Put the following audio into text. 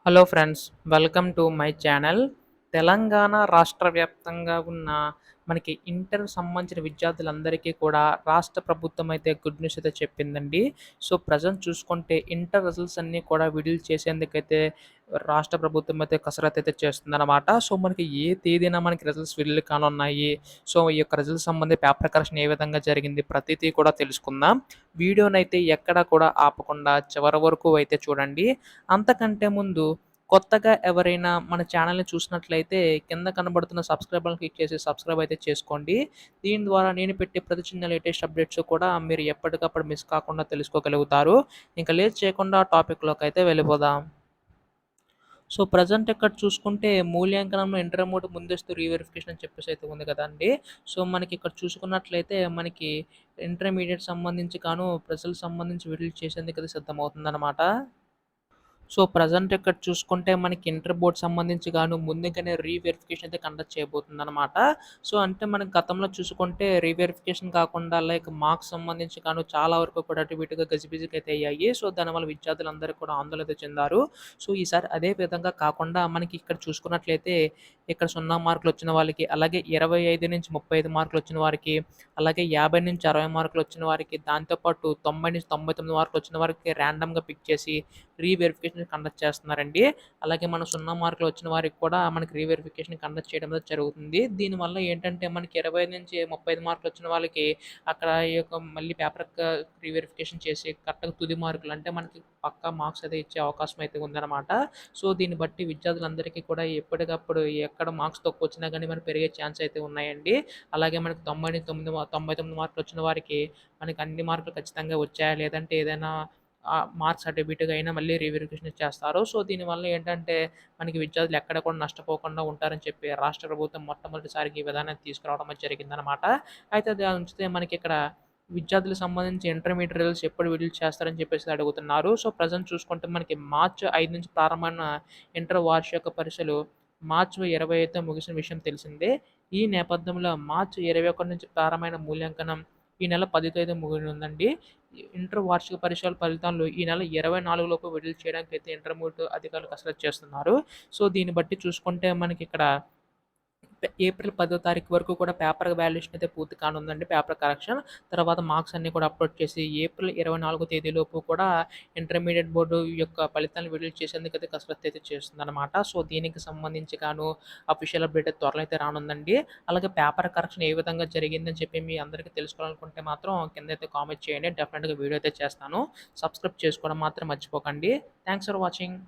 Hello friends, welcome to my channel. Telangana రాష్ట్ర వ్యాప్తంగా ఉన్న మనకి ఇంటర్ సంబంధించిన విద్యార్థులందరికీ కూడా రాష్ట్ర ప్రభుత్వం అయితే గుడ్ న్యూస్ అయితే చెప్పిందండి. సో, ప్రెజెంట్ చూసుకుంటే ఇంటర్ రిజల్ట్స్ అన్నీ కూడా విడుదల చేసేందుకైతే రాష్ట్ర ప్రభుత్వం అయితే కసరత్తు అయితే చేస్తుందన్నమాట. సో, మనకి ఏ తేదీన మనకి రిజల్ట్స్ విడుదల కానున్నాయి. సో, ఈ యొక్క రిజల్ట్స్ సంబంధి పేపర్ కరెక్షన్ ఏ విధంగా జరిగింది ప్రతిదీ కూడా తెలుసుకుందాం. వీడియోనైతే ఎక్కడా కూడా ఆపకుండా చివరి వరకు అయితే చూడండి. అంతకంటే ముందు కొత్తగా ఎవరైనా మన ఛానల్‌ని చూసినట్లయితే కింద కనబడుతున్న సబ్స్క్రైబ్ బటన్ క్లిక్ చేసి సబ్స్క్రైబ్ అయితే చేసుకోండి. దీని ద్వారా నేను పెట్టే ప్రతి చిన్న లేటెస్ట్ అప్డేట్స్ కూడా మీరు ఎప్పటికప్పుడు మిస్ కాకుండా తెలుసుకోగలుగుతారు. ఇంక లేట్ చేయకుండా టాపిక్‌లోకి అయితే వెళ్ళిపోదాం. సో, ప్రెజెంట్ ఇక్కడ చూసుకుంటే మూల్యాంకనంలో ఇంటర్మీడియేట్ ముందస్తు రీవెరిఫికేషన్ అని చెప్పేసి అయితే ఉంది కదండీ! సో, మనకి ఇక్కడ చూసుకున్నట్లయితే మనకి ఇంటర్మీడియేట్ సంబంధించి ప్రెజెంట్ సంబంధించి విడుదల చేసేందుకైతే సిద్ధమవుతుందనమాట. సో, ప్రెజెంట్ ఇక్కడ చూసుకుంటే మనకి ఇంటర్ బోర్డ్ సంబంధించి ముందుగానే రీవెరిఫికేషన్ అయితే కండక్ట్ చేయబోతుందనమాట. సో, అంటే మనకి గతంలో చూసుకుంటే రీవెరిఫికేషన్ కాకుండా లైక్ మార్క్స్ సంబంధించి చాలా వరకు కూడా అటు ఇటుగా గజిబిజిగా అయితే అయ్యాయి. సో, దానివల్ల విద్యార్థులందరూ కూడా ఆందోళన అయితే చెందారు. సో, ఈసారి అదే విధంగా కాకుండా మనకి ఇక్కడ చూసుకున్నట్లయితే ఇక్కడ 0 మార్కులు వచ్చిన వాళ్ళకి, అలాగే 25-35 మార్కులు వచ్చిన వారికి, అలాగే 50-60 మార్కులు వచ్చిన వారికి, దాంతో పాటు 90-99 మార్కులు వచ్చిన వారికి ర్యాండమ్‌గా పిక్ చేసి రీవెరిఫికేషన్ కండక్ట్ చేస్తున్నారండి. అలాగే మన 0 మార్కులు వచ్చిన వారికి కూడా మనకి రీవెరిఫికేషన్ కండక్ట్ చేయడం అనేది జరుగుతుంది. దీనివల్ల ఏంటంటే మనకి 20-35 మార్కులు వచ్చిన వాళ్ళకి అక్కడ ఈ యొక్క మళ్ళీ రీవెరిఫికేషన్ చేసి కరెక్ట్‌గా తుది మార్కులు అంటే మనకి పక్కా మార్క్స్ అయితే ఇచ్చే అవకాశం అయితే ఉందన్నమాట. సో, దీన్ని బట్టి విద్యార్థులందరికీ కూడా ఎప్పటికప్పుడు ఎక్కడ మార్క్స్ తక్కువొచ్చినా గానీ మనకి పెరిగే ఛాన్స్ అయితే ఉన్నాయండి. అలాగే మనకి 99 మార్కులు వచ్చిన వారికి మనకి అన్ని మార్కులు ఖచ్చితంగా వచ్చాయా? లేదంటే ఏదైనా మార్క్స్ అటు ఇటుగా అయినా మళ్ళీ రీవెరిఫికేషన్ చేస్తారు. సో, దీనివల్ల ఏంటంటే మనకి విద్యార్థులు ఎక్కడ కూడా నష్టపోకుండా ఉంటారని చెప్పి రాష్ట్ర ప్రభుత్వం మొట్టమొదటిసారిగా ఈ విధానాన్ని తీసుకురావడం అనేది జరిగిందనమాట. అయితే అది అలా ఉంచితే మనకిక్కడ విద్యార్థులకు సంబంధించి ఇంటర్మీడియేట్ రిజల్ట్స్ ఎప్పుడు విడుదల చేస్తారని చెప్పేసి అడుగుతున్నారు. సో, ప్రెజెంట్ చూసుకుంటే మనకి మార్చి 5 నుంచి ప్రారంభమైన ఇంటర్ వార్షిక పరీక్షలు మార్చి 25తో ముగిసిన విషయం తెలిసిందే. ఈ నేపథ్యంలో మార్చి 21 నుంచి ప్రారంభమైన మూల్యాంకనం ఈ నెల 10తో అయితే ముగియనుందండి. ఇంటర్ వార్షిక పరీక్షల ఫలితాలు ఈ నెల 24 లోపు విడుదల చేయడానికైతే ఇంటర్మీడియేట్ అధికారులు కసరత్తు చేస్తున్నారు. సో, దీన్ని బట్టి చూసుకుంటే మనకిక్కడ ఏప్రిల్ 10వ తారీఖు వరకు కూడా పేపర్ వాల్యుయేషన్ అయితే పూర్తి కానుందండి. Paper correction. తర్వాత మార్క్స్ అన్నీ కూడా అప్‌లోడ్ చేసి ఏప్రిల్ 24 తేదీలోపు కూడా ఇంటర్మీడియేట్ బోర్డు యొక్క ఫలితాలను విడుదల చేసేందుకైతే కసరత్తు అయితే చేస్తుందనమాట. సో, దీనికి సంబంధించి అఫీషియల్ అప్డేట్ అయితే త్వరలో అయితే రానుందండి. అలాగే పేపర్ కరెక్షన్ ఏ విధంగా జరిగిందని చెప్పి మీ అందరికీ తెలుసుకోవాలనుకుంటే మాత్రం కిందైతే కామెంట్ చేయండి. డెఫినిట్‌గా వీడియో అయితే చేస్తాను. సబ్స్క్రైబ్ చేసుకోవడం మాత్రం మర్చిపోకండి. Thanks for watching.